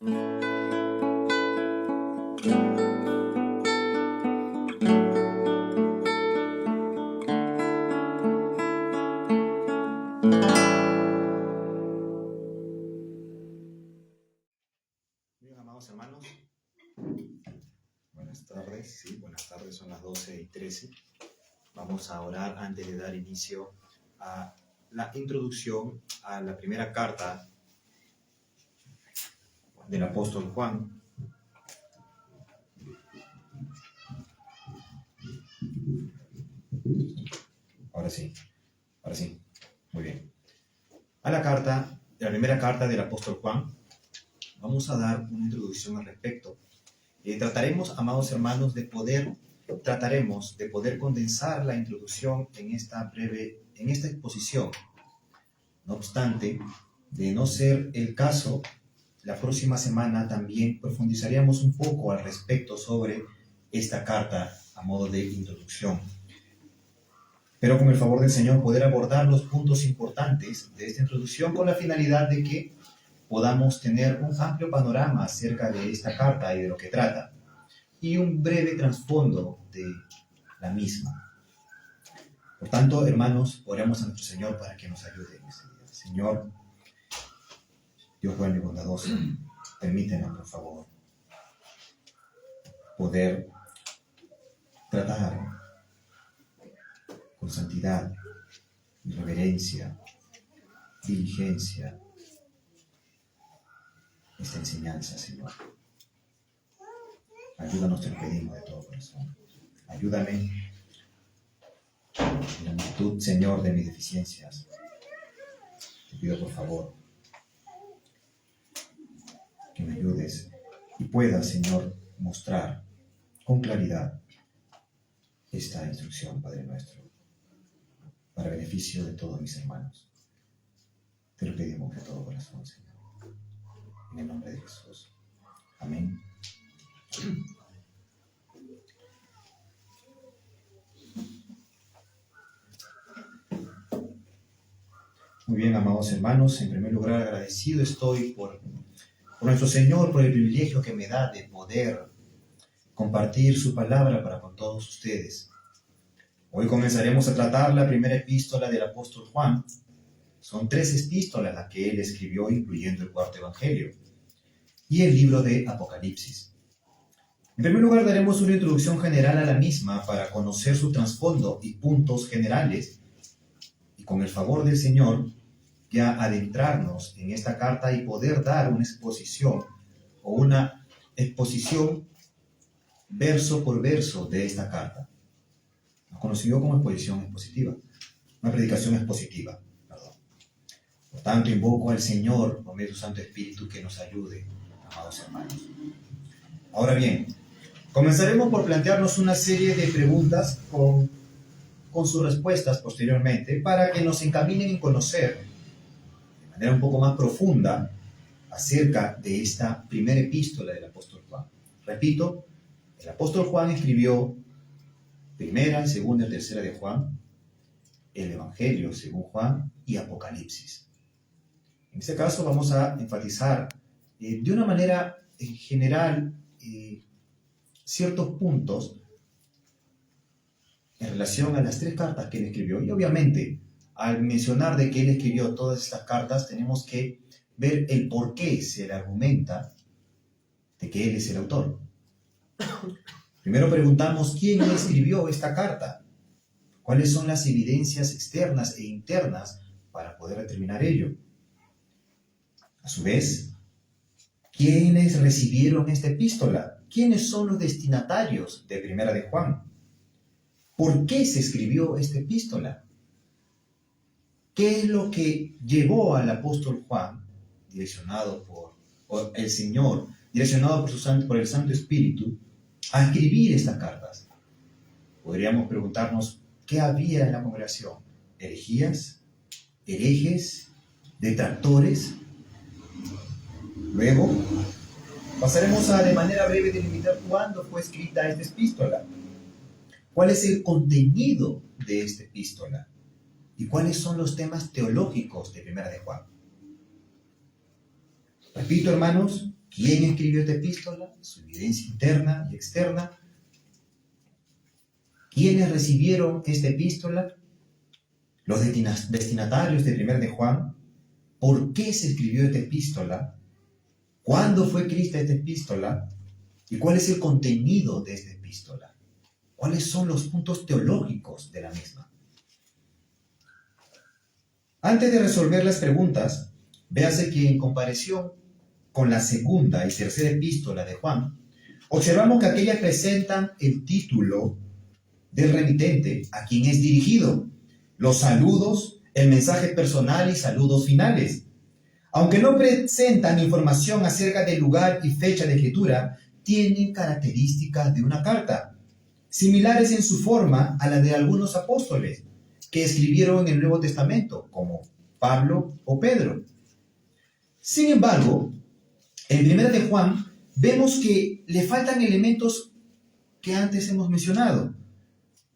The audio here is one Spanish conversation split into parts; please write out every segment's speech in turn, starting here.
Bien, amados hermanos, buenas tardes, son las 12:13. Vamos a orar antes de dar inicio a la introducción a la primera carta del apóstol Juan. Ahora sí, muy bien. A la primera carta del apóstol Juan, vamos a dar una introducción al respecto. Trataremos, amados hermanos, de poder condensar la introducción en esta exposición. No obstante, de no ser el caso, la próxima semana también profundizaríamos un poco al respecto sobre esta carta a modo de introducción. Pero con el favor del Señor poder abordar los puntos importantes de esta introducción con la finalidad de que podamos tener un amplio panorama acerca de esta carta y de lo que trata, y un breve trasfondo de la misma. Por tanto, hermanos, oremos a nuestro Señor para que nos ayude en este día. Señor, Dios bueno y bondadoso, permítenos, por favor, poder tratar con santidad, reverencia, diligencia esta enseñanza, Señor. Ayúdanos, te lo pedimos de todo corazón. Ayúdame en la multitud, Señor, de mis deficiencias. Te pido, por favor, que me ayudes y puedas, Señor, mostrar con claridad esta instrucción, Padre nuestro, para beneficio de todos mis hermanos. Te lo pedimos de todo corazón, Señor. En el nombre de Jesús. Amén. Muy bien, amados hermanos, en primer lugar agradecido estoy por nuestro Señor, por el privilegio que me da de poder compartir su palabra para con todos ustedes. Hoy comenzaremos a tratar la primera epístola del apóstol Juan. Son 3 epístolas las que él escribió, incluyendo el cuarto evangelio y el libro de Apocalipsis. En primer lugar, daremos una introducción general a la misma para conocer su trasfondo y puntos generales, y con el favor del Señor, ya adentrarnos en esta carta y poder dar una exposición verso por verso de esta carta. Nos conoció como exposición expositiva, una predicación expositiva, perdón. Por tanto, invoco al Señor, por medio de su Santo Espíritu, que nos ayude, amados hermanos. Ahora bien, comenzaremos por plantearnos una serie de preguntas con sus respuestas posteriormente para que nos encaminen en conocer de manera un poco más profunda acerca de esta primera epístola del apóstol Juan. Repito, el apóstol Juan escribió primera, segunda y tercera de Juan, el Evangelio según Juan y Apocalipsis. En este caso vamos a enfatizar de una manera general ciertos puntos en relación a las 3 cartas que él escribió. Y obviamente, al mencionar de que él escribió todas estas cartas, tenemos que ver el por qué se le argumenta de que él es el autor. Primero preguntamos quién escribió esta carta, cuáles son las evidencias externas e internas para poder determinar ello. A su vez, ¿quiénes recibieron esta epístola? ¿Quiénes son los destinatarios de Primera de Juan? ¿Por qué se escribió esta epístola? ¿Qué es lo que llevó al apóstol Juan, direccionado por el Señor, direccionado por el Santo Espíritu, a escribir estas cartas? Podríamos preguntarnos, ¿qué había en la congregación? ¿Herejías? ¿Herejes? ¿Detractores? Luego, pasaremos a de manera breve delimitar cuándo fue escrita esta epístola, cuál es el contenido de esta epístola y cuáles son los temas teológicos de Primera de Juan. Repito, hermanos, ¿Quién escribió esta epístola? Su evidencia interna y externa. ¿Quiénes recibieron esta epístola? Los destinatarios de 1 de Juan. ¿Por qué se escribió esta epístola? ¿Cuándo fue escrita esta epístola? ¿Y cuál es el contenido de esta epístola? ¿Cuáles son los puntos teológicos de la misma? Antes de resolver las preguntas, véase que en comparación con la segunda y tercera epístola de Juan, observamos que aquellas presentan el título del remitente a quien es dirigido, los saludos, el mensaje personal y saludos finales. Aunque no presentan información acerca del lugar y fecha de escritura, tienen características de una carta, similares en su forma a la de algunos apóstoles que escribieron en el Nuevo Testamento, como Pablo o Pedro. Sin embargo, en 1 de Juan vemos que le faltan elementos que antes hemos mencionado,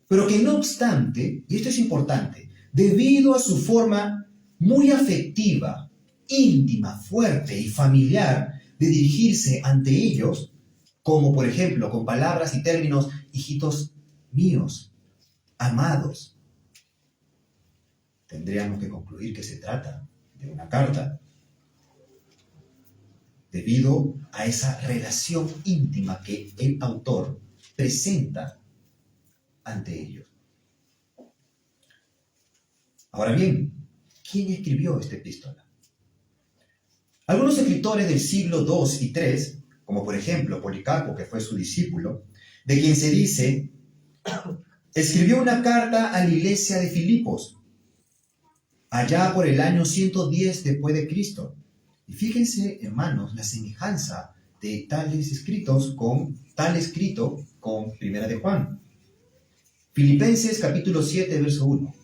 pero que no obstante, y esto es importante, debido a su forma muy afectiva, íntima, fuerte y familiar de dirigirse ante ellos, como por ejemplo con palabras y términos, hijitos míos, amados, tendríamos que concluir que se trata de una carta, debido a esa relación íntima que el autor presenta ante ellos. Ahora bien, ¿quién escribió esta epístola? Algunos escritores del siglo II y III, como por ejemplo Policarpo, que fue su discípulo, de quien se dice, escribió una carta a la iglesia de Filipos, allá por el año 110 después de Cristo. Y fíjense, hermanos, la semejanza de tal escrito con Primera de Juan. Filipenses capítulo 7, verso 1.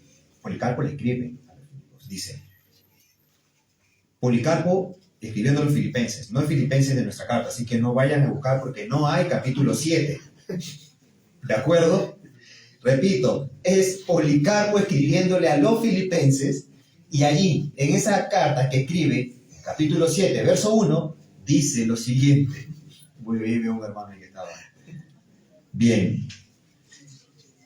Policarpo le escribe, dice, Policarpo escribiendo a los filipenses, no es Filipenses de nuestra carta, así que no vayan a buscar porque no hay capítulo 7. ¿De acuerdo? Repito, es Policarpo escribiéndole a los filipenses y allí, en esa carta que escribe, capítulo 7, verso 1, dice lo siguiente. Muy bien, un hermano que estaba. Bien.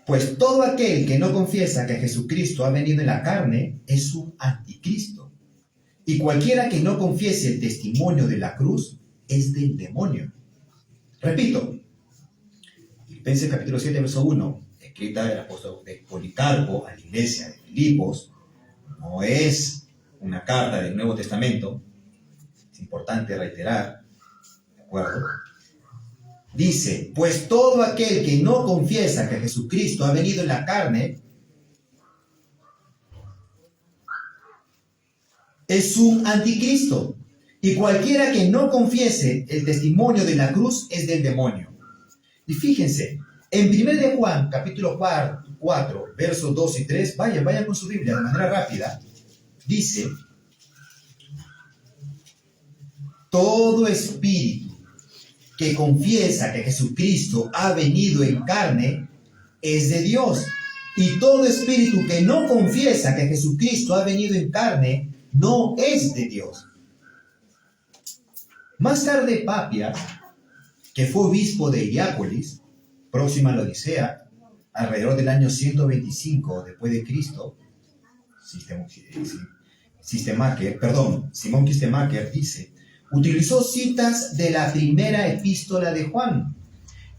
Pues todo aquel que no confiesa que Jesucristo ha venido en la carne es un anticristo. Y cualquiera que no confiese el testimonio de la cruz es del demonio. Repito, Filipenses capítulo 7, verso 1, escrita del apóstol de Policarpo a la iglesia de Filipos, no es una carta del Nuevo Testamento, es importante reiterar, ¿de acuerdo? Dice, pues todo aquel que no confiesa que Jesucristo ha venido en la carne es un anticristo. Y cualquiera que no confiese el testimonio de la cruz es del demonio. Y fíjense, en 1 de Juan, capítulo 4, versos 2 y 3, vayan con su Biblia de manera rápida, dice, todo espíritu que confiesa que Jesucristo ha venido en carne es de Dios. Y todo espíritu que no confiesa que Jesucristo ha venido en carne no es de Dios. Más tarde, Papias, que fue obispo de Hierápolis, próxima a la Odisea, alrededor del año 125 después de Cristo, Simón Kistemaker dice, utilizó citas de la primera epístola de Juan.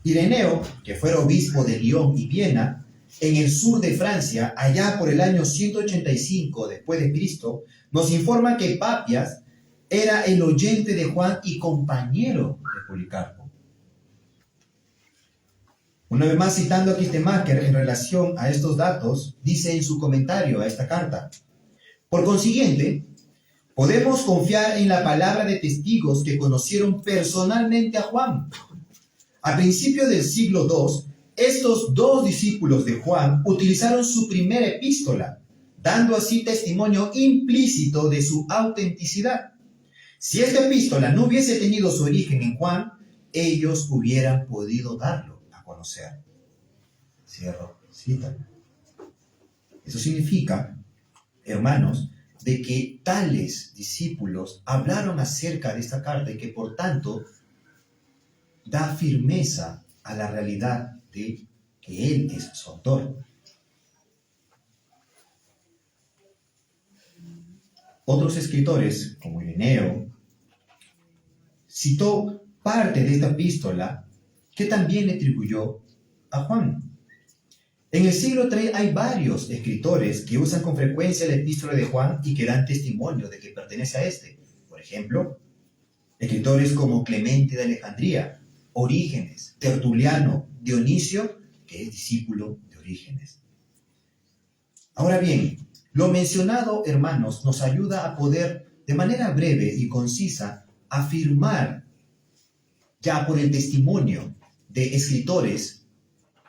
Ireneo, que fuera obispo de Lyon y Viena, en el sur de Francia, allá por el año 185 después de Cristo, nos informa que Papias era el oyente de Juan y compañero de Policarpo. Una vez más, citando a Kistemaker en relación a estos datos, dice en su comentario a esta carta, por consiguiente, podemos confiar en la palabra de testigos que conocieron personalmente a Juan. A principios del siglo II, estos dos discípulos de Juan utilizaron su primera epístola, dando así testimonio implícito de su autenticidad. Si esta epístola no hubiese tenido su origen en Juan, ellos hubieran podido darlo a conocer. Cierro cita. Eso significa, hermanos, de que tales discípulos hablaron acerca de esta carta y que por tanto da firmeza a la realidad de que él es su autor. Otros escritores, como Ireneo, citó parte de esta epístola que también le atribuyó a Juan. En el siglo III hay varios escritores que usan con frecuencia la epístola de Juan y que dan testimonio de que pertenece a este. Por ejemplo, escritores como Clemente de Alejandría, Orígenes, Tertuliano, Dionisio, que es discípulo de Orígenes. Ahora bien, lo mencionado, hermanos, nos ayuda a poder, de manera breve y concisa, afirmar, ya por el testimonio de escritores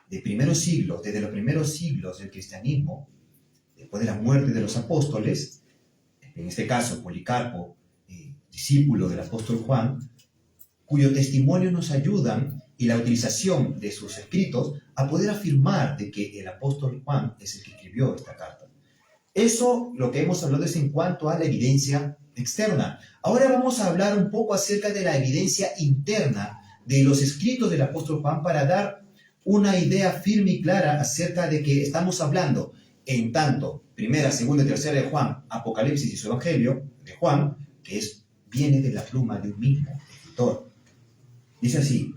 de primeros siglos, desde los primeros siglos del cristianismo, después de la muerte de los apóstoles, en este caso Policarpo, discípulo del apóstol Juan, cuyo testimonio nos ayudan y la utilización de sus escritos a poder afirmar de que el apóstol Juan es el que escribió esta carta. Eso, lo que hemos hablado, es en cuanto a la evidencia externa. Ahora vamos a hablar un poco acerca de la evidencia interna de los escritos del apóstol Juan para dar una idea firme y clara acerca de que estamos hablando en tanto primera, segunda y tercera de Juan, Apocalipsis y su Evangelio de Juan, que viene de la pluma de un mismo escritor. Dice así: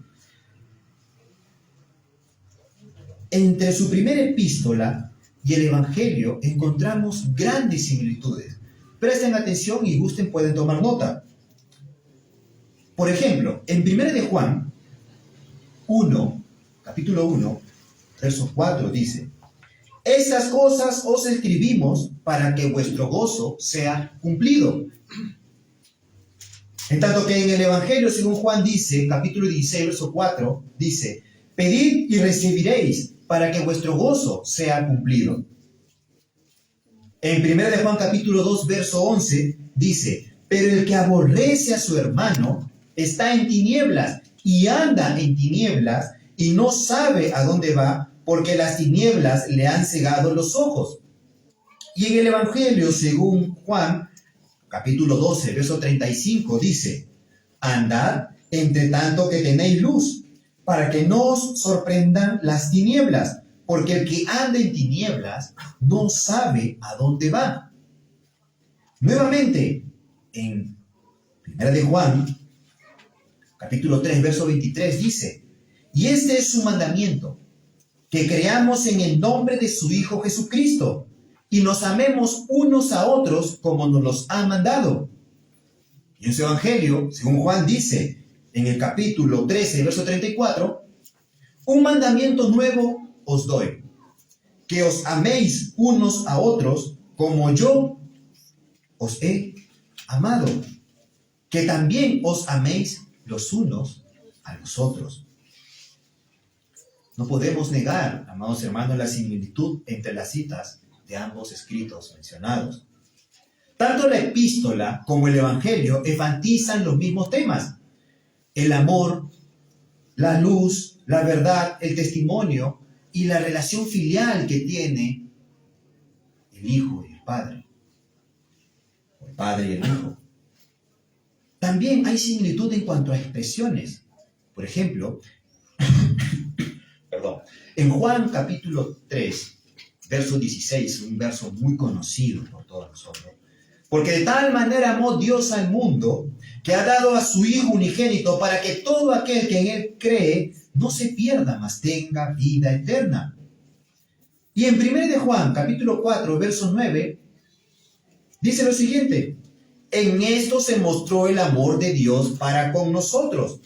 entre su primera epístola y el Evangelio encontramos grandes similitudes. Presten atención y gusten, pueden tomar nota. Por ejemplo, en 1 de Juan 1, capítulo 1, verso 4 dice: estas cosas os escribimos para que vuestro gozo sea cumplido. En tanto que en el Evangelio, según Juan dice, capítulo 16, verso 4, dice: pedid y recibiréis para que vuestro gozo sea cumplido. En 1 de Juan capítulo 2, verso 11, dice: pero el que aborrece a su hermano está en tinieblas y anda en tinieblas y no sabe a dónde va, porque las tinieblas le han cegado los ojos. Y en el Evangelio, según Juan, capítulo 12, verso 35, dice: andad entre tanto que tenéis luz, para que no os sorprendan las tinieblas, porque el que anda en tinieblas no sabe a dónde va. Nuevamente, en 1 de Juan, capítulo 3, verso 23, dice: y este es su mandamiento, que creamos en el nombre de su Hijo Jesucristo, y nos amemos unos a otros como nos los ha mandado. Y en su Evangelio, según Juan dice, en el capítulo 13, verso 34, un mandamiento nuevo os doy, que os améis unos a otros como yo os he amado, que también os améis los unos a los otros. No podemos negar, amados hermanos, la similitud entre las citas de ambos escritos mencionados. Tanto la epístola como el Evangelio enfatizan los mismos temas: el amor, la luz, la verdad, el testimonio y la relación filial que tiene el Hijo y el Padre, o el Padre y el Hijo. También hay similitud en cuanto a expresiones. Por ejemplo, en Juan capítulo 3, verso 16, un verso muy conocido por todos nosotros: porque de tal manera amó Dios al mundo, que ha dado a su Hijo unigénito, para que todo aquel que en él cree no se pierda, mas tenga vida eterna. Y en 1 de Juan, capítulo 4, verso 9, dice lo siguiente: en esto se mostró el amor de Dios para con nosotros,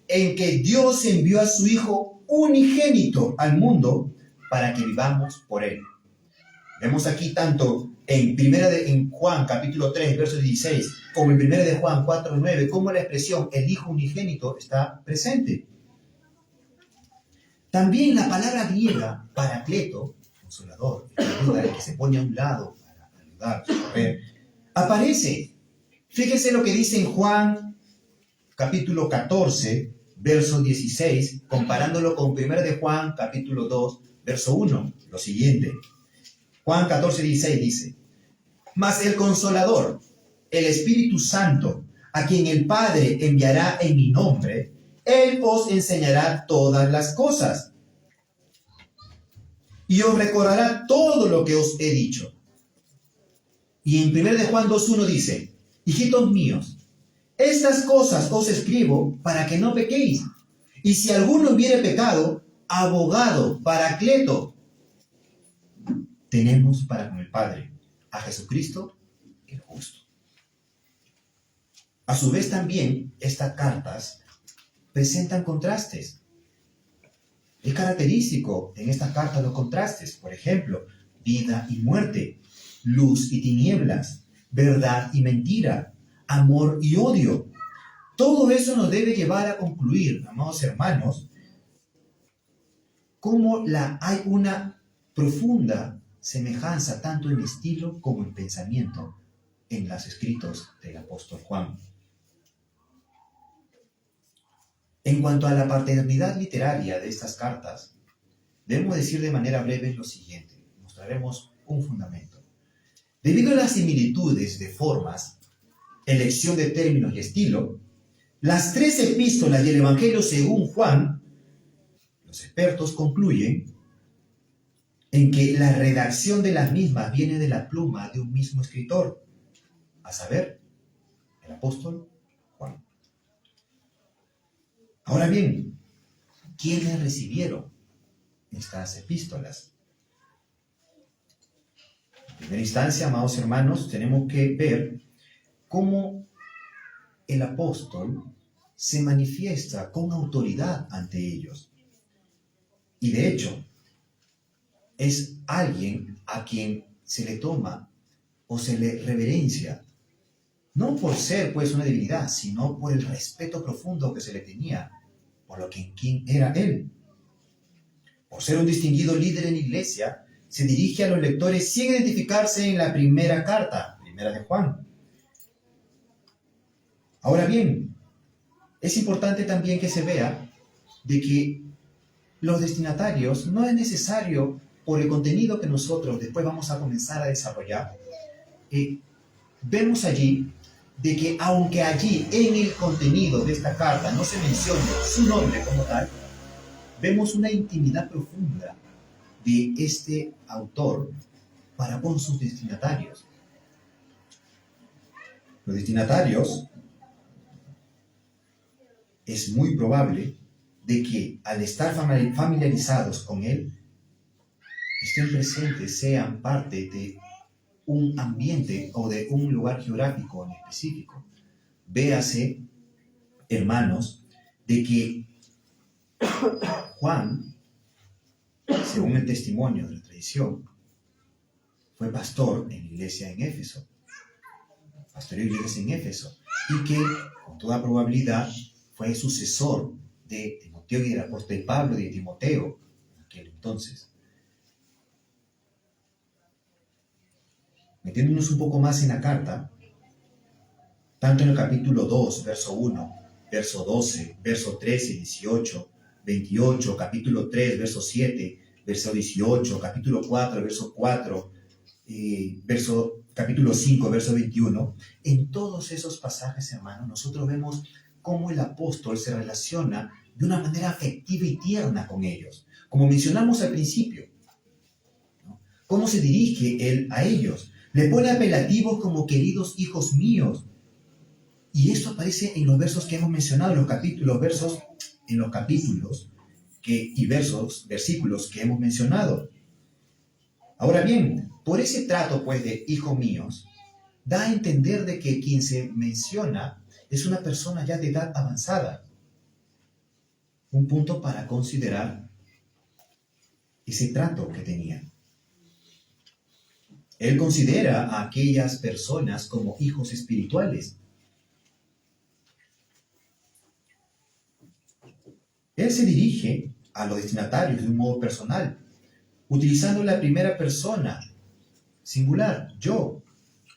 en que Dios envió a su Hijo unigénito al mundo para que vivamos por él. Vemos aquí tanto en Juan capítulo 3, verso 16, como en 1 de Juan 4, 9, como la expresión el Hijo unigénito está presente. También la palabra griega paracleto, consolador, el que se pone a un lado para ayudar, socorrer, aparece. Fíjense lo que dice en Juan capítulo 14, verso 16, comparándolo con 1 de Juan capítulo 2, verso 1, lo siguiente. Juan 14, 16 dice: Mas el Consolador, el Espíritu Santo, a quien el Padre enviará en mi nombre, Él os enseñará todas las cosas y os recordará todo lo que os he dicho. Y en 1 de Juan 2:1 dice, hijitos míos, estas cosas os escribo para que no pequéis. Y si alguno hubiere pecado, abogado, paracleto, tenemos para con el Padre, a Jesucristo el justo. A su vez también, estas cartas presentan contrastes. Es característico en estas cartas los contrastes. Por ejemplo, vida y muerte, luz y tinieblas, verdad y mentira, amor y odio. Todo eso nos debe llevar a concluir, amados hermanos, cómo hay una profunda semejanza tanto en estilo como en pensamiento en los escritos del apóstol Juan. En cuanto a la paternidad literaria de estas cartas, debemos decir de manera breve lo siguiente. Mostraremos un fundamento. Debido a las similitudes de formas, elección de términos y estilo, las 3 epístolas y el Evangelio según Juan, los expertos concluyen en que la redacción de las mismas viene de la pluma de un mismo escritor, a saber, el apóstol Juan. Ahora bien, ¿quiénes recibieron estas epístolas? En primera instancia, amados hermanos, tenemos que ver cómo el apóstol se manifiesta con autoridad ante ellos. Y de hecho, es alguien a quien se le toma o se le reverencia, no por ser pues una divinidad, sino por el respeto profundo que se le tenía por lo que quién era él. Por ser un distinguido líder en la iglesia, se dirige a los lectores sin identificarse en la primera carta, primera de Juan. Ahora bien, es importante también que se vea de que los destinatarios no es necesario, por el contenido que nosotros después vamos a comenzar a desarrollar, vemos allí de que aunque allí en el contenido de esta carta no se mencione su nombre como tal, vemos una intimidad profunda de este autor para con sus destinatarios. Los destinatarios es muy probable de que al estar familiarizados con él, estén presentes, sean parte de un ambiente o de un lugar geográfico en específico. Véase, hermanos, de que Juan, según el testimonio de la tradición, fue pastor en la iglesia en Éfeso. Pastoreó iglesias en Éfeso. Y que, con toda probabilidad, fue sucesor de Timoteo y del apóstol Pablo y de Timoteo en aquel entonces. Metiéndonos un poco más en la carta, tanto en el capítulo 2, verso 1, verso 12, verso 13, 18, 28, capítulo 3, verso 7, verso 18, capítulo 4, verso 4, capítulo 5, verso 21, en todos esos pasajes, hermanos, nosotros vemos cómo el apóstol se relaciona de una manera afectiva y tierna con ellos, como mencionamos al principio, ¿no? Cómo se dirige él a ellos. Le pone apelativos como queridos hijos míos. Y esto aparece en los versos que hemos mencionado, en los capítulos y versículos que hemos mencionado. Ahora bien, por ese trato pues de hijos míos, da a entender de que quien se menciona es una persona ya de edad avanzada. Un punto para considerar ese trato que tenía. Él considera a aquellas personas como hijos espirituales. Él se dirige a los destinatarios de un modo personal, utilizando la primera persona singular, yo,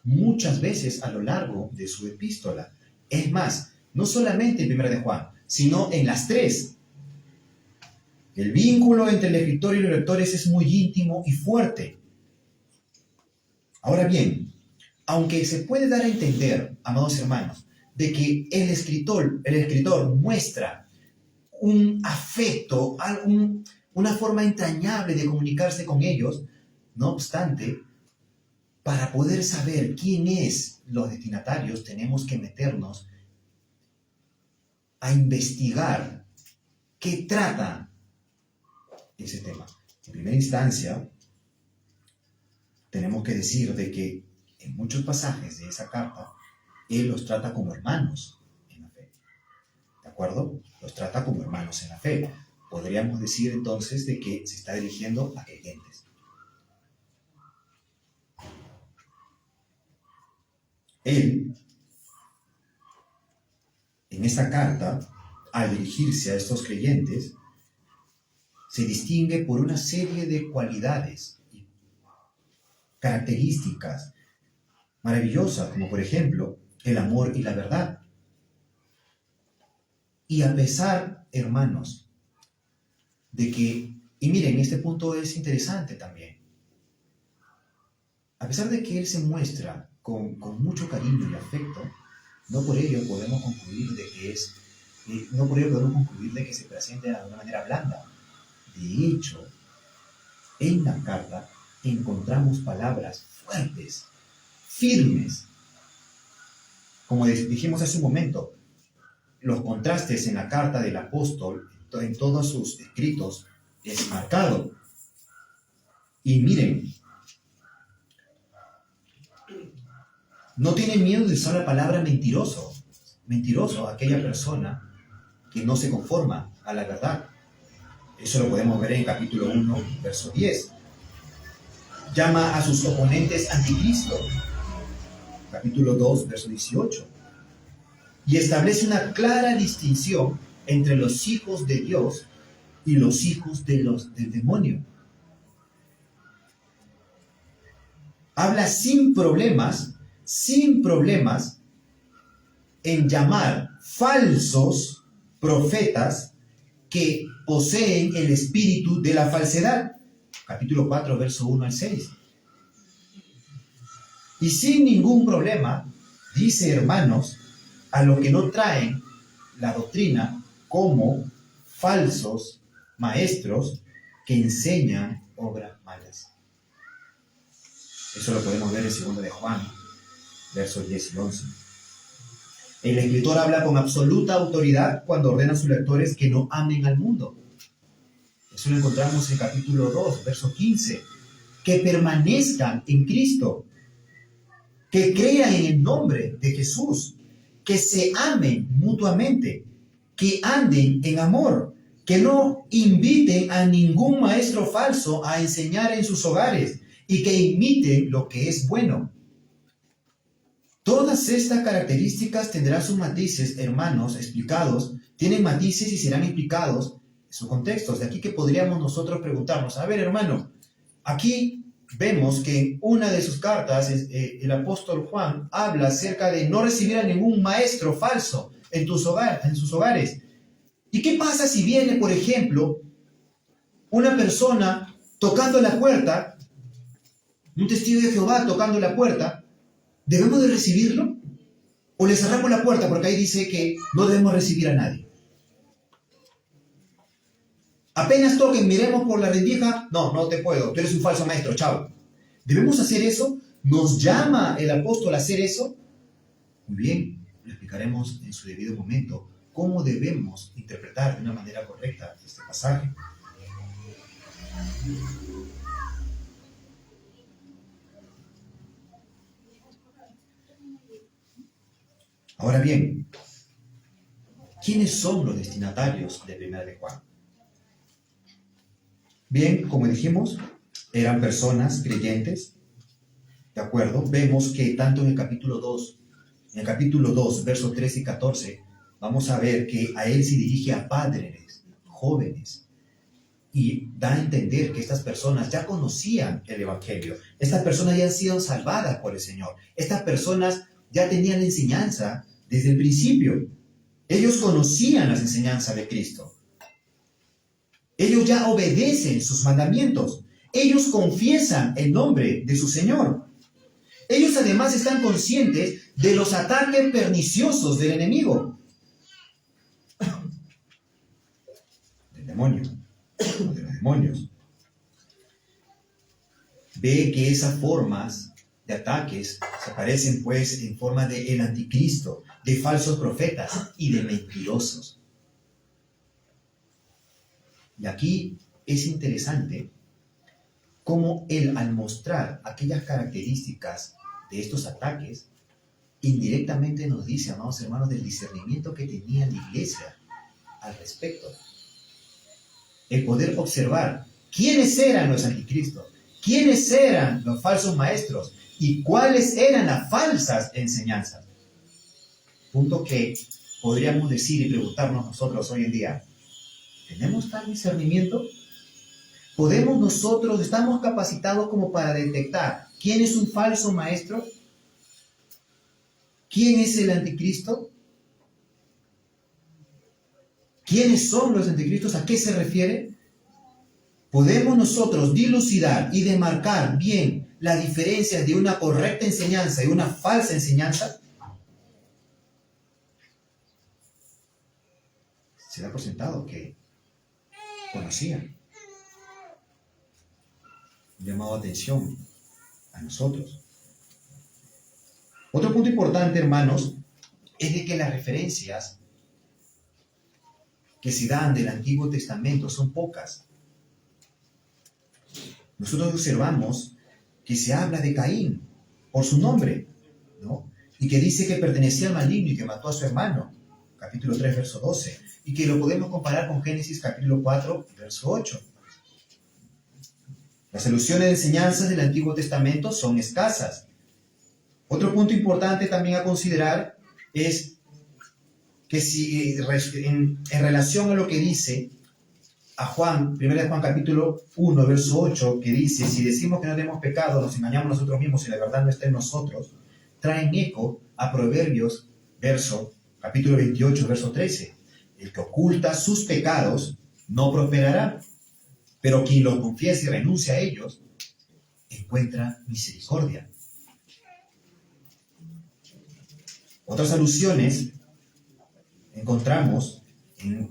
muchas veces a lo largo de su epístola. Es más, no solamente en 1 de Juan, sino en las 3. El vínculo entre el escritor y los lectores es muy íntimo y fuerte. Ahora bien, aunque se puede dar a entender, amados hermanos, de que el escritor muestra un afecto, una forma entrañable de comunicarse con ellos, no obstante, para poder saber quién es los destinatarios, tenemos que meternos a investigar qué trata ese tema. En primera instancia, tenemos que decir de que en muchos pasajes de esa carta, él los trata como hermanos en la fe. ¿De acuerdo? Los trata como hermanos en la fe. Podríamos decir entonces de que se está dirigiendo a creyentes. Él, en esta carta, al dirigirse a estos creyentes, se distingue por una serie de cualidades y características maravillosas, como por ejemplo, el amor y la verdad. Y a pesar, hermanos, de que, y miren, este punto es interesante también, a pesar de que él se muestra con mucho cariño y afecto, no por ello podemos concluir de que se presente de una manera blanda. De hecho, en la carta encontramos palabras fuertes, firmes. Como dijimos hace un momento, los contrastes en la carta del apóstol, en todos sus escritos, es marcado. Y miren, no tiene miedo de usar la palabra mentiroso. Mentiroso, aquella persona que no se conforma a la verdad. Eso lo podemos ver en capítulo 1, verso 10. Llama a sus oponentes anticristo. Capítulo 2, verso 18. Y establece una clara distinción entre los hijos de Dios y los hijos del demonio. Habla sin problemas en llamar falsos profetas que poseen el espíritu de la falsedad. Capítulo 4, verso 1 al 6. Y sin ningún problema, dice, hermanos, a los que no traen la doctrina como falsos maestros que enseñan obras malas. Eso lo podemos ver en 2 de Juan, versos 10 y 11. El escritor habla con absoluta autoridad cuando ordena a sus lectores que no amen al mundo. Eso lo encontramos en capítulo 2, verso 15. Que permanezcan en Cristo, que crean en el nombre de Jesús, que se amen mutuamente, que anden en amor, que no inviten a ningún maestro falso a enseñar en sus hogares y que imiten lo que es bueno. Todas estas características tendrán sus matices, hermanos, explicados, tienen matices y serán explicados en sus contextos. De aquí que podríamos nosotros preguntarnos, a ver, hermano, aquí vemos que en una de sus cartas el apóstol Juan habla acerca de no recibir a ningún maestro falso en sus hogares. ¿Y qué pasa si viene, por ejemplo, una persona tocando la puerta, un testigo de Jehová tocando la puerta? ¿Debemos de recibirlo? ¿O le cerramos la puerta porque ahí dice que no debemos recibir a nadie? Apenas toquen, miremos por la rendija. No te puedo, tú eres un falso maestro, chao. ¿Debemos hacer eso? ¿Nos llama el apóstol a hacer eso? Muy bien, lo explicaremos en su debido momento, cómo debemos interpretar de una manera correcta este pasaje. Ahora bien, ¿quiénes son los destinatarios de 1 de Juan? Bien, como dijimos, eran personas creyentes, ¿de acuerdo? Vemos que tanto en el capítulo 2, versos 13 y 14, vamos a ver que a él se dirige a padres, jóvenes, y da a entender que estas personas ya conocían el Evangelio, estas personas ya han sido salvadas por el Señor, estas personas ya tenían la enseñanza desde el principio, ellos conocían las enseñanzas de Cristo. Ellos ya obedecen sus mandamientos. Ellos confiesan el nombre de su Señor. Ellos además están conscientes de los ataques perniciosos del enemigo, del demonio, o de los demonios. Ve que esas formas de ataques se aparecen pues en forma de el anticristo, de falsos profetas y de mentirosos. Y aquí es interesante cómo él, al mostrar aquellas características de estos ataques, indirectamente nos dice, amados hermanos, del discernimiento que tenía la iglesia al respecto. El poder observar quiénes eran los anticristos, quiénes eran los falsos maestros y cuáles eran las falsas enseñanzas. Punto que podríamos decir y preguntarnos nosotros hoy en día, ¿tenemos tal discernimiento? ¿Podemos nosotros, estamos capacitados como para detectar quién es un falso maestro? ¿Quién es el anticristo? ¿Quiénes son los anticristos? ¿A qué se refiere? ¿Podemos nosotros dilucidar y demarcar bien la diferencia de una correcta enseñanza y una falsa enseñanza? Se da por sentado que conocían. Llamado atención a nosotros. Otro punto importante, hermanos, es de que las referencias que se dan del Antiguo Testamento son pocas. Nosotros observamos que se habla de Caín por su nombre, ¿no? Y que dice que pertenecía al maligno y que mató a su hermano, capítulo 3, verso 12, y que lo podemos comparar con Génesis, capítulo 4, verso 8. Las alusiones de enseñanzas del Antiguo Testamento son escasas. Otro punto importante también a considerar es que si en relación a lo que dice a Juan, 1 Juan capítulo 1, verso 8, que dice, si decimos que no tenemos pecado, nos engañamos nosotros mismos y la verdad no está en nosotros, traen eco a Proverbios, capítulo 28, verso 13. El que oculta sus pecados no prosperará, pero quien los confiesa y renuncia a ellos, encuentra misericordia. Otras alusiones encontramos en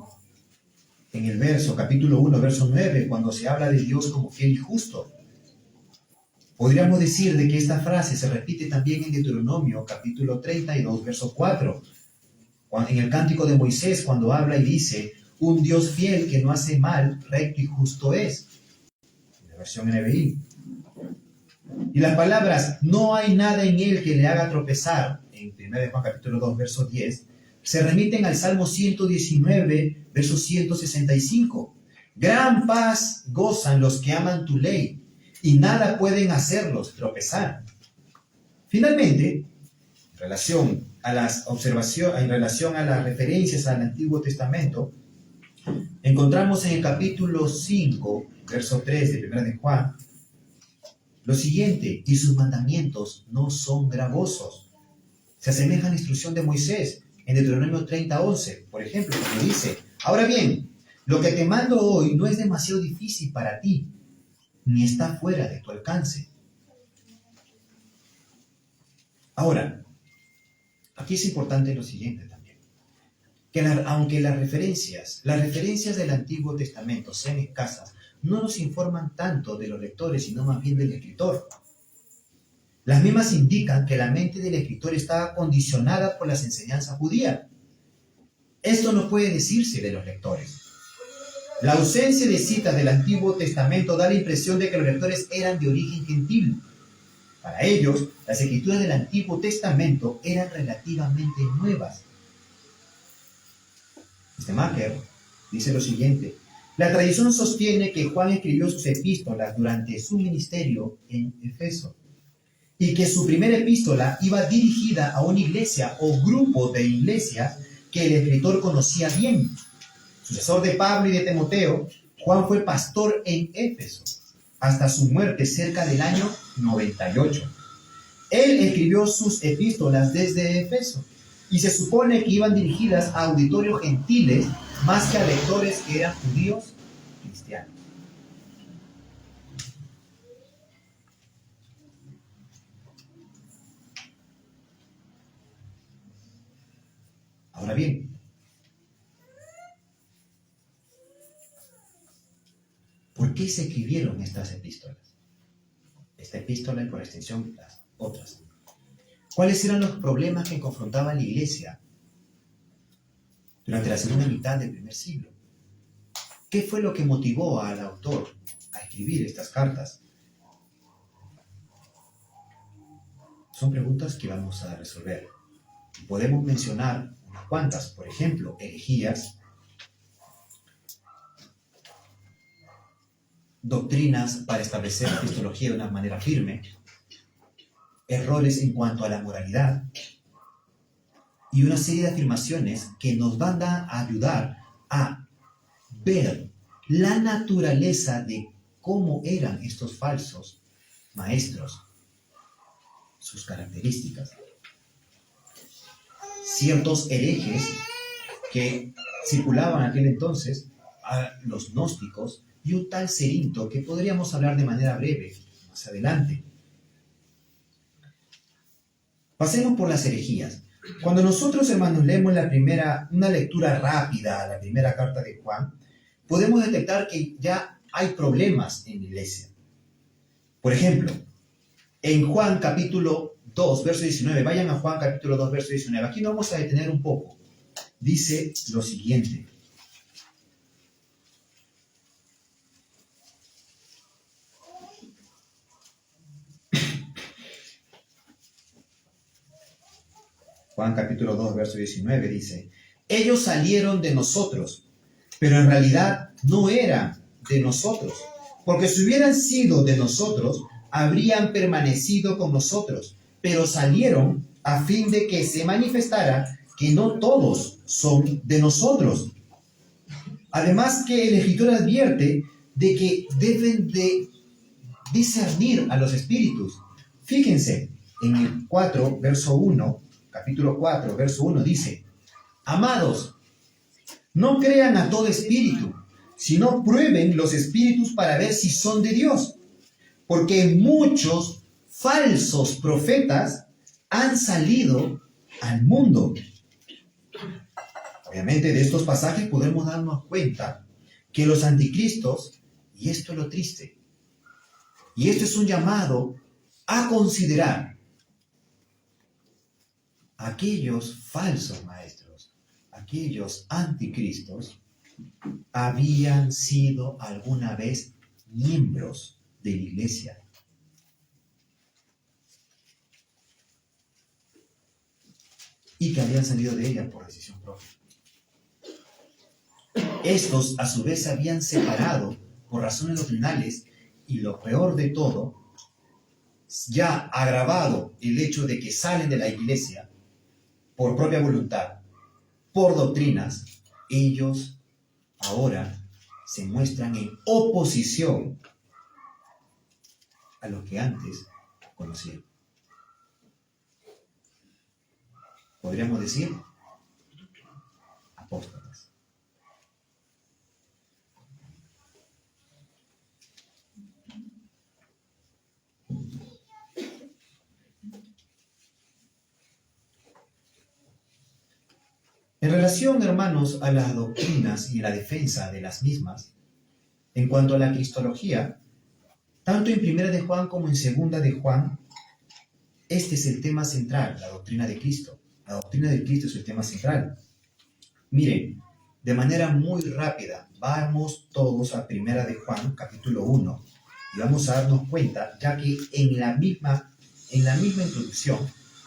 el verso, capítulo 1, verso 9, cuando se habla de Dios como fiel y justo. Podríamos decir de que esta frase se repite también en Deuteronomio, capítulo 32, verso 4, en el Cántico de Moisés, cuando habla y dice, un Dios fiel que no hace mal, recto y justo es. En la versión NBI. Y las palabras, no hay nada en él que le haga tropezar, en 1 Juan capítulo 2, verso 10, se remiten al Salmo 119, verso 165. Gran paz gozan los que aman tu ley, y nada pueden hacerlos tropezar. Finalmente, en relación a las observaciones, en relación a las referencias al Antiguo Testamento, encontramos en el capítulo 5, verso 3 de 1 de Juan, lo siguiente, y sus mandamientos no son gravosos. Se asemeja a la instrucción de Moisés en Deuteronomio 30, 11, por ejemplo, cuando dice, ahora bien, lo que te mando hoy no es demasiado difícil para ti, ni está fuera de tu alcance. Ahora, aquí es importante lo siguiente también, que aunque las referencias del Antiguo Testamento sean escasas, no nos informan tanto de los lectores, sino más bien del escritor. Las mismas indican que la mente del escritor estaba condicionada por las enseñanzas judías. Esto no puede decirse de los lectores. La ausencia de citas del Antiguo Testamento da la impresión de que los lectores eran de origen gentil. Para ellos, las escrituras del Antiguo Testamento eran relativamente nuevas. Macker dice lo siguiente, la tradición sostiene que Juan escribió sus epístolas durante su ministerio en Efeso y que su primera epístola iba dirigida a una iglesia o grupo de iglesias que el escritor conocía bien. Sucesor de Pablo y de Timoteo, Juan fue pastor en Éfeso hasta su muerte cerca del año 98. Él escribió sus epístolas desde Éfeso y se supone que iban dirigidas a auditorios gentiles más que a lectores que eran judíos cristianos. Ahora bien, ¿por qué se escribieron estas epístolas? Esta epístola y por extensión las otras. ¿Cuáles eran los problemas que confrontaba la iglesia durante la segunda mitad del primer siglo? ¿Qué fue lo que motivó al autor a escribir estas cartas? Son preguntas que vamos a resolver. Podemos mencionar unas cuantas, por ejemplo, herejías, doctrinas para establecer la cristología de una manera firme, errores en cuanto a la moralidad y una serie de afirmaciones que nos van a ayudar a ver la naturaleza de cómo eran estos falsos maestros, sus características. Ciertos herejes que circulaban en aquel entonces, a los gnósticos y un tal Cerinto que podríamos hablar de manera breve más adelante. Pasemos por las herejías. Cuando nosotros, hermanos, leemos una lectura rápida a la primera carta de Juan, podemos detectar que ya hay problemas en la iglesia. Por ejemplo, en Juan capítulo 2, verso 19, vayan a Juan capítulo 2, verso 19. Aquí nos vamos a detener un poco. Dice lo siguiente. Juan capítulo 2, verso 19 dice: ellos salieron de nosotros, pero en realidad no eran de nosotros, porque si hubieran sido de nosotros, habrían permanecido con nosotros, pero salieron a fin de que se manifestara que no todos son de nosotros. Además que el Escritor advierte de que deben de discernir a los espíritus. Fíjense, en el 4, verso 1, capítulo 4, verso 1 dice: amados, no crean a todo espíritu, sino prueben los espíritus para ver si son de Dios, porque muchos falsos profetas han salido al mundo. Obviamente de estos pasajes podemos darnos cuenta que los anticristos, y esto es lo triste, y esto es un llamado a considerar aquellos falsos maestros, aquellos anticristos, habían sido alguna vez miembros de la iglesia. Y que habían salido de ella por decisión propia. Estos, a su vez, se habían separado por razones doctrinales y lo peor de todo, ya agravado el hecho de que salen de la iglesia por propia voluntad, por doctrinas, ellos ahora se muestran en oposición a lo que antes conocían. Podríamos decir apóstatas. En relación, hermanos, a las doctrinas y a la defensa de las mismas, en cuanto a la cristología, tanto en Primera de Juan como en Segunda de Juan, este es el tema central, la doctrina de Cristo. La doctrina de Cristo es el tema central. Miren, de manera muy rápida, vamos todos a Primera de Juan, capítulo 1, y vamos a darnos cuenta, ya que en la misma introducción,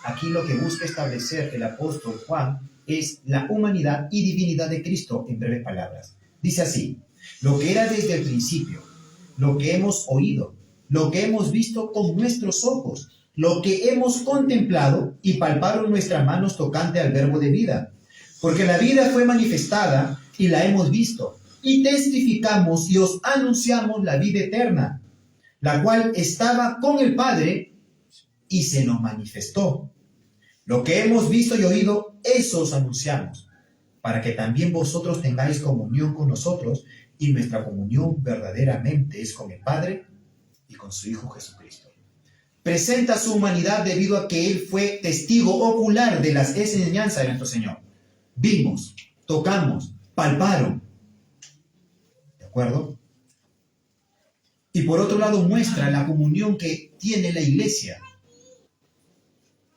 aquí lo que busca establecer el apóstol Juan es la humanidad y divinidad de Cristo en breves palabras. Dice así: lo que era desde el principio, lo que hemos oído, lo que hemos visto con nuestros ojos, lo que hemos contemplado y palparon nuestras manos tocante al verbo de vida. Porque la vida fue manifestada y la hemos visto, y testificamos y os anunciamos la vida eterna, la cual estaba con el Padre y se nos manifestó. Lo que hemos visto y oído, eso os anunciamos, para que también vosotros tengáis comunión con nosotros, y nuestra comunión verdaderamente es con el Padre y con su Hijo Jesucristo. Presenta su humanidad debido a que Él fue testigo ocular de las enseñanzas de nuestro Señor. vimos, tocamos, palparon. ¿De acuerdo? Y por otro lado muestra la comunión que tiene la iglesia.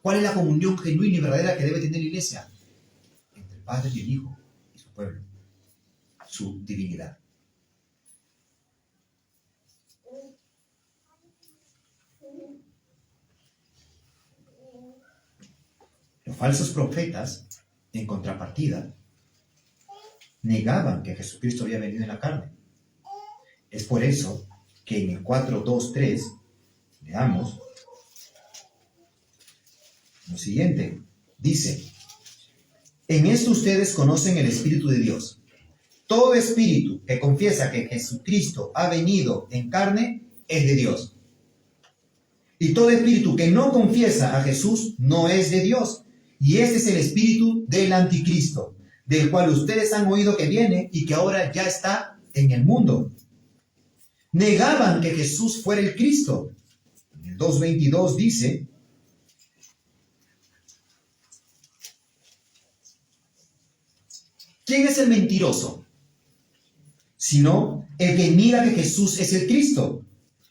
¿Cuál es la comunión genuina y verdadera que debe tener la iglesia? Entre el Padre y el Hijo y su pueblo, su divinidad. Los falsos profetas, en contrapartida, negaban que Jesucristo había venido en la carne. Es por eso que en el 4:2-3, leamos lo siguiente. Dice: en esto ustedes conocen el Espíritu de Dios. Todo espíritu que confiesa que Jesucristo ha venido en carne es de Dios. Y todo espíritu que no confiesa a Jesús no es de Dios. Y este es el espíritu del anticristo, del cual ustedes han oído que viene y que ahora ya está en el mundo. Negaban que Jesús fuera el Cristo. En el 2:22 dice: ¿quién es el mentiroso? Sino el que niega que Jesús es el Cristo.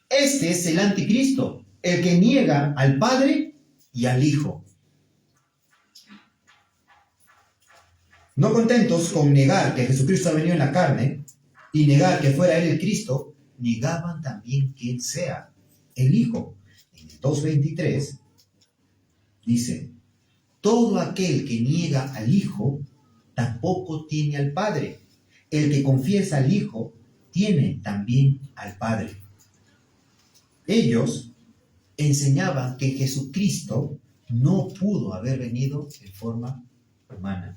Este es el anticristo, el que niega al Padre y al Hijo. No contentos con negar que Jesucristo ha venido en la carne y negar que fuera Él el Cristo, negaban también que Él sea el Hijo. En el 2:23 dice: todo aquel que niega al Hijo tampoco tiene al Padre. El que confiesa al Hijo tiene también al Padre. Ellos enseñaban que Jesucristo no pudo haber venido en forma humana.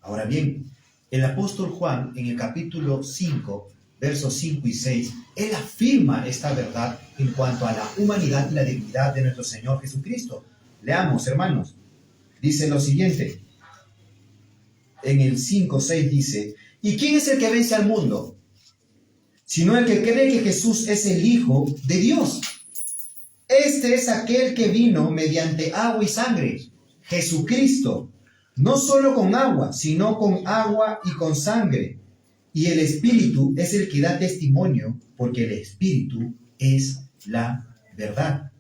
Ahora bien, el apóstol Juan, en el capítulo 5, versos 5 y 6, él afirma esta verdad en cuanto a la humanidad y la divinidad de nuestro Señor Jesucristo. Leamos, hermanos. Dice lo siguiente. En el 5:6 dice: ¿y quién es el que vence al mundo? Sino el que cree que Jesús es el Hijo de Dios. Este es aquel que vino mediante agua y sangre, Jesucristo. No solo con agua, sino con agua y con sangre. Y el Espíritu es el que da testimonio, porque el Espíritu es la verdad.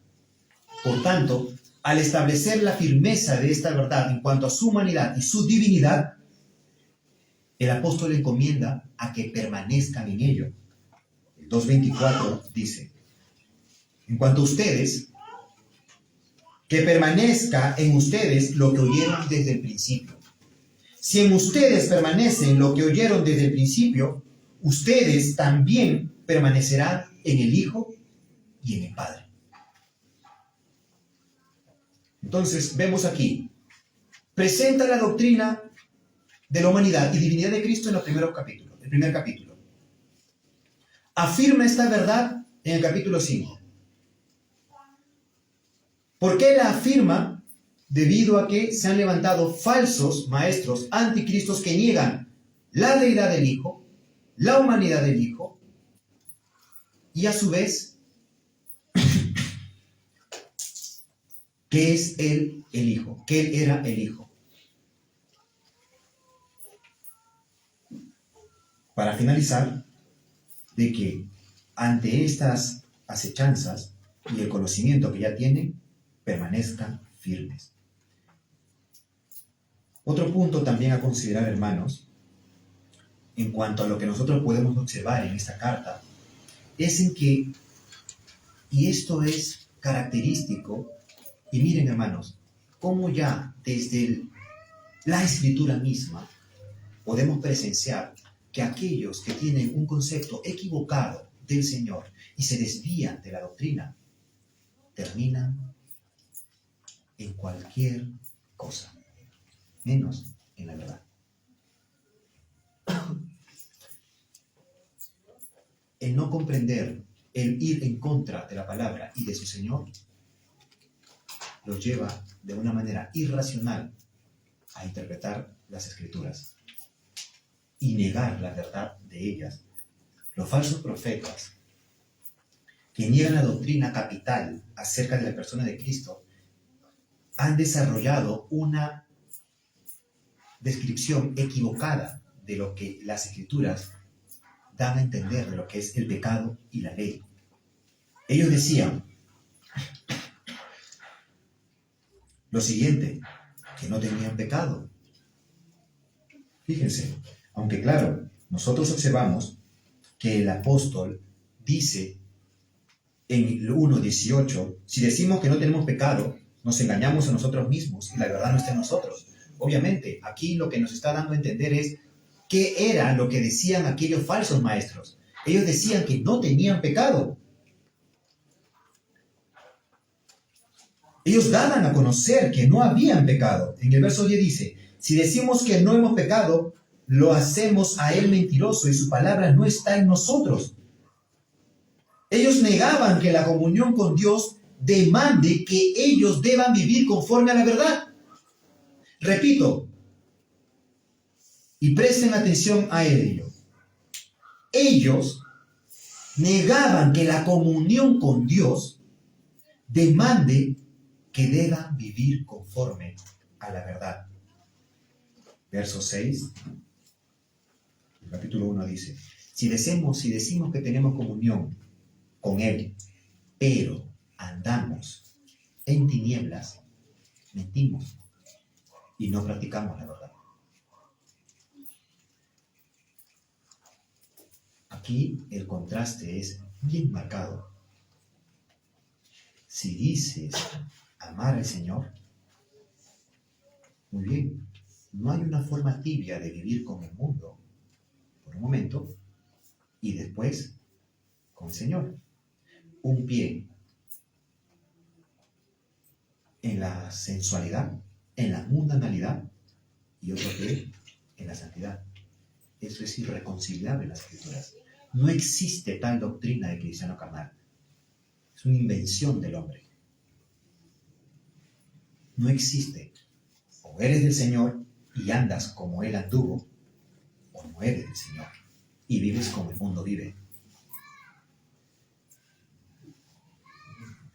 Por tanto, al establecer la firmeza de esta verdad en cuanto a su humanidad y su divinidad, el apóstol encomienda a que permanezcan en ello. El 2:24 dice: en cuanto a ustedes, que permanezca en ustedes lo que oyeron desde el principio. Si en ustedes permanecen lo que oyeron desde el principio, ustedes también permanecerán en el Hijo y en el Padre. Entonces, vemos aquí, presenta la doctrina de la humanidad y divinidad de Cristo en los primeros capítulos, el primer capítulo. Afirma esta verdad en el capítulo 5. ¿Por qué la afirma? Debido a que se han levantado falsos maestros anticristos que niegan la deidad del Hijo, la humanidad del Hijo, y a su vez que es Él el Hijo, que Él era el Hijo. Para finalizar, de que ante estas acechanzas y el conocimiento que ya tienen, permanezcan firmes. Otro punto también a considerar, hermanos, en cuanto a lo que nosotros podemos observar en esta carta, es en que, y esto es característico, y miren, hermanos, cómo ya desde la escritura misma podemos presenciar que aquellos que tienen un concepto equivocado del Señor y se desvían de la doctrina, terminan en cualquier cosa, menos en la verdad. El no comprender, el ir en contra de la palabra y de su Señor, los lleva de una manera irracional a interpretar las Escrituras y negar la verdad de ellas. Los falsos profetas que niegan la doctrina capital acerca de la persona de Cristo han desarrollado una descripción equivocada de lo que las Escrituras dan a entender de lo que es el pecado y la ley. Ellos decían lo siguiente, que no tenían pecado. Fíjense, aunque claro, nosotros observamos que el apóstol dice en el 1:18, si decimos que no tenemos pecado, nos engañamos a nosotros mismos y la verdad no está en nosotros. Obviamente, aquí lo que nos está dando a entender es qué era lo que decían aquellos falsos maestros. Ellos decían que no tenían pecado. Ellos daban a conocer que no habían pecado. En el verso 10 dice, si decimos que no hemos pecado, lo hacemos a él mentiroso y su palabra no está en nosotros. Ellos negaban que la comunión con Dios demande que ellos deban vivir conforme a la verdad. Repito, y presten atención a ello. Ellos negaban que la comunión con Dios demande que deban vivir conforme a la verdad. Verso 6, el capítulo 1 dice, si decimos que tenemos comunión con Él, pero andamos en tinieblas, mentimos y no practicamos la verdad. Aquí el contraste es bien marcado. Si dices amar al Señor, muy bien, no hay una forma tibia de vivir con el mundo por un momento y después con el Señor. Un pie en la sensualidad, en la mundanalidad y otro pie en la santidad. Eso es irreconciliable en las Escrituras. No existe tal doctrina de cristiano carnal. Es una invención del hombre. No existe. O eres del Señor y andas como Él anduvo, o no eres del Señor y vives como el mundo vive.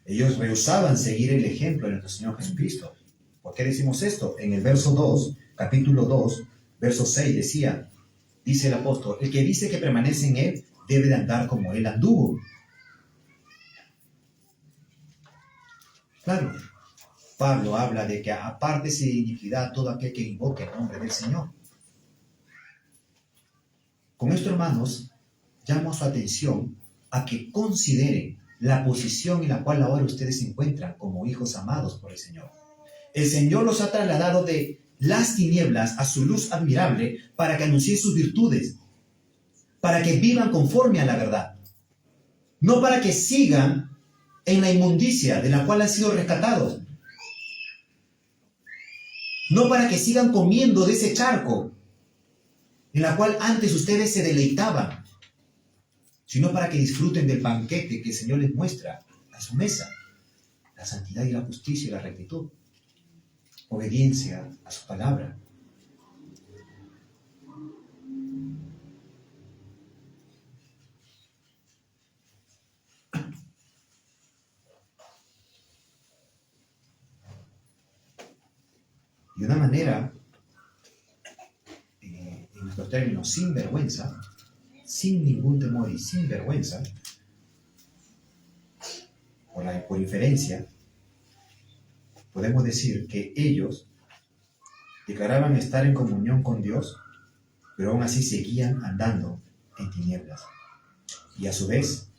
Ellos rehusaban seguir el ejemplo de nuestro Señor Jesucristo. ¿Por qué decimos esto? En el verso 2, capítulo 2, verso 6 decía, dice el apóstol, el que dice que permanece en Él debe de andar como Él anduvo. Claro, Pablo habla de que apártese de iniquidad todo aquel que invoque el nombre del Señor. Con esto, hermanos, llamo su atención a que consideren la posición en la cual ahora ustedes se encuentran como hijos amados por el Señor. El Señor los ha trasladado de las tinieblas a su luz admirable para que anuncien sus virtudes, para que vivan conforme a la verdad, no para que sigan en la inmundicia de la cual han sido rescatados, no para que sigan comiendo de ese charco en la cual antes ustedes se deleitaban, sino para que disfruten del banquete que el Señor les muestra a su mesa, la santidad y la justicia y la rectitud, obediencia a su palabra. De una manera, en nuestros términos, sin vergüenza, sin ningún temor y sin vergüenza, por inferencia, podemos decir que ellos declaraban estar en comunión con Dios, pero aún así seguían andando en tinieblas. Y a su vez,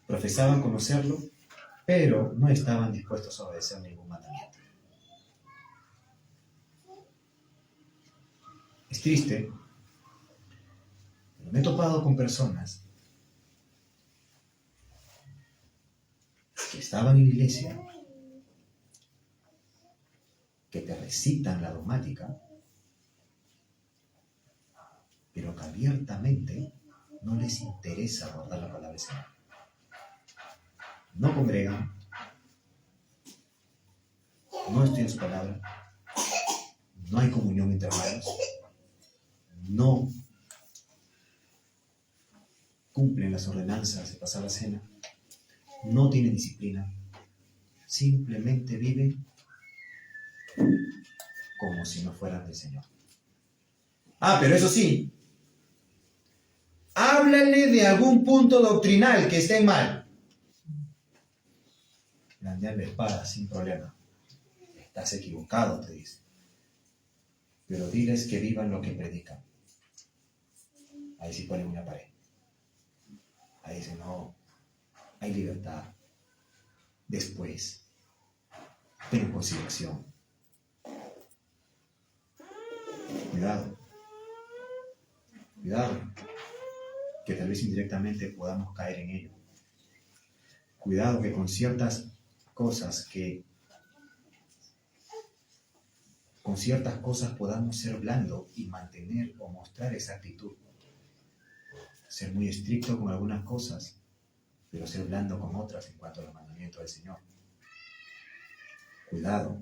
profesaban conocerlo, pero no estaban dispuestos a obedecer ningún mandamiento. Es triste, pero me he topado con personas que estaban en la iglesia, que te recitan la dogmática, pero que abiertamente no les interesa guardar la palabra del Señor. No congregan, no estudian su palabra, no hay comunión entre hermanos, no cumplen las ordenanzas de pasar la cena, no tienen disciplina, simplemente viven como si no fueran del Señor. Pero eso sí, háblale de algún punto doctrinal que esté mal. Blandear la espada sin problema. Estás equivocado, te dice. Pero diles que vivan lo que predican. Ahí sí ponen una pared. Ahí dice, no, hay libertad. Después, ten en consideración. Cuidado. Cuidado. Que tal vez indirectamente podamos caer en ello. Cuidado que con ciertas cosas podamos ser blando y mantener o mostrar esa actitud. Ser muy estricto con algunas cosas, pero ser blando con otras en cuanto a los mandamientos del Señor. Cuidado.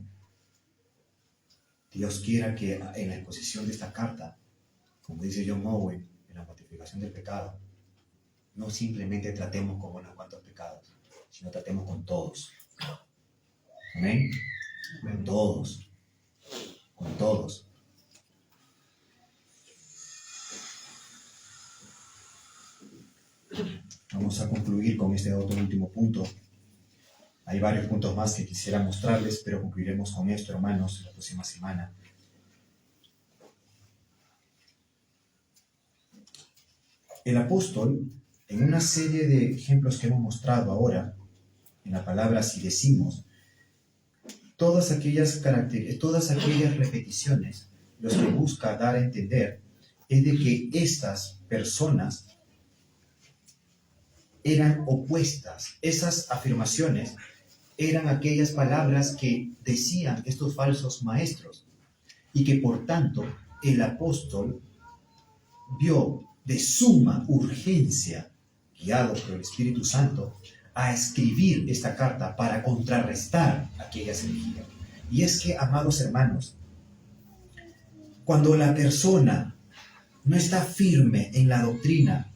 Dios quiera que en la exposición de esta carta, como dice John Owen, en la mortificación del pecado, no simplemente tratemos con unos cuantos pecados, sino tratemos con todos. ¿Amén? Con todos. Con todos. Vamos a concluir con este otro último punto. Hay varios puntos más que quisiera mostrarles, pero concluiremos con esto, hermanos, la próxima semana. El apóstol, en una serie de ejemplos que hemos mostrado ahora, en la palabra si decimos, todas aquellas repeticiones, lo que busca dar a entender es de que estas personas eran opuestas. Esas afirmaciones eran aquellas palabras que decían estos falsos maestros y que por tanto el apóstol vio de suma urgencia, guiado por el Espíritu Santo, a escribir esta carta para contrarrestar aquellas herejías. Y es que, amados hermanos, cuando la persona no está firme en la doctrina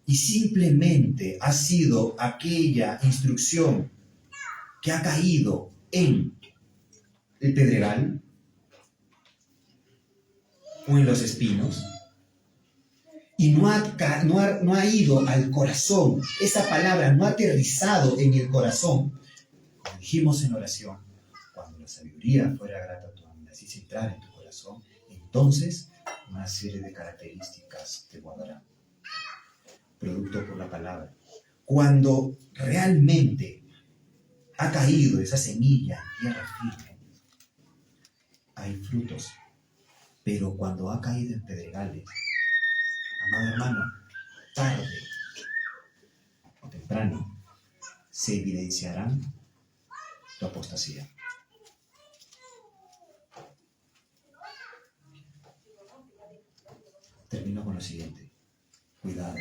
y simplemente ha sido aquella instrucción que ha caído en el pedregal o en los espinos y no ha ido al corazón, esa palabra no ha aterrizado en el corazón, como dijimos en oración, cuando la sabiduría fuera grata a tu alma, así se entrar en tu corazón, entonces una serie de características te guardarán, producto por la palabra. Cuando realmente ha caído esa semilla en tierra firme, hay frutos. Pero cuando ha caído en pedregales, amado hermano, tarde o temprano se evidenciarán tu apostasía. Termino con lo siguiente. Cuidado.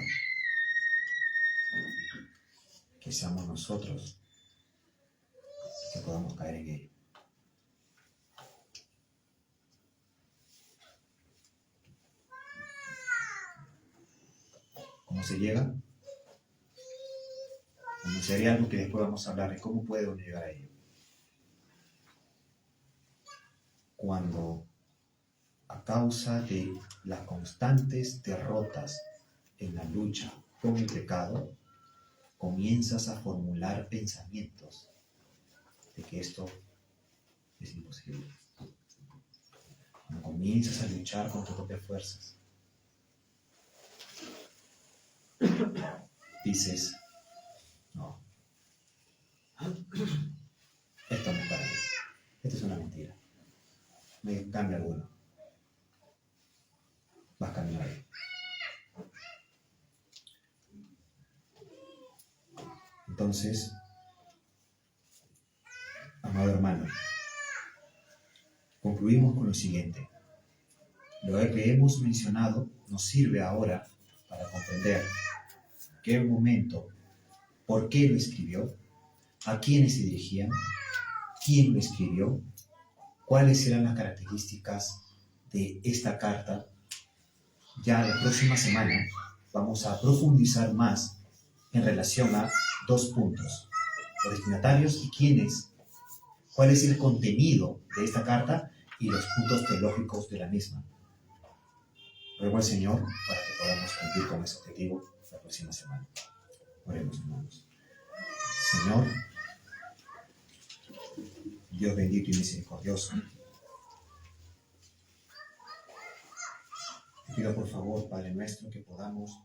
Que seamos nosotros que podamos caer en ello. ¿Cómo se llega? Como sería algo que después vamos a hablar de cómo puede uno llegar a ello. Cuando, a causa de las constantes derrotas en la lucha con el pecado, comienzas a formular pensamientos de que esto es imposible. Cuando comienzas a luchar con tus propias fuerzas, dices, no, esto no es para mí, esto es una mentira, no hay cambio alguno, vas camino ahí. Entonces, amado hermano, concluimos con lo siguiente. Lo que hemos mencionado nos sirve ahora para comprender en qué momento, por qué lo escribió, a quiénes se dirigían, quién lo escribió, cuáles eran las características de esta carta. Ya la próxima semana vamos a profundizar más en relación a dos puntos: los destinatarios y quiénes, cuál es el contenido de esta carta y los puntos teológicos de la misma. Ruego al Señor para que podamos cumplir con ese objetivo la próxima semana. Oremos, hermanos. Señor, Dios bendito y misericordioso, te pido por favor, Padre nuestro, que podamos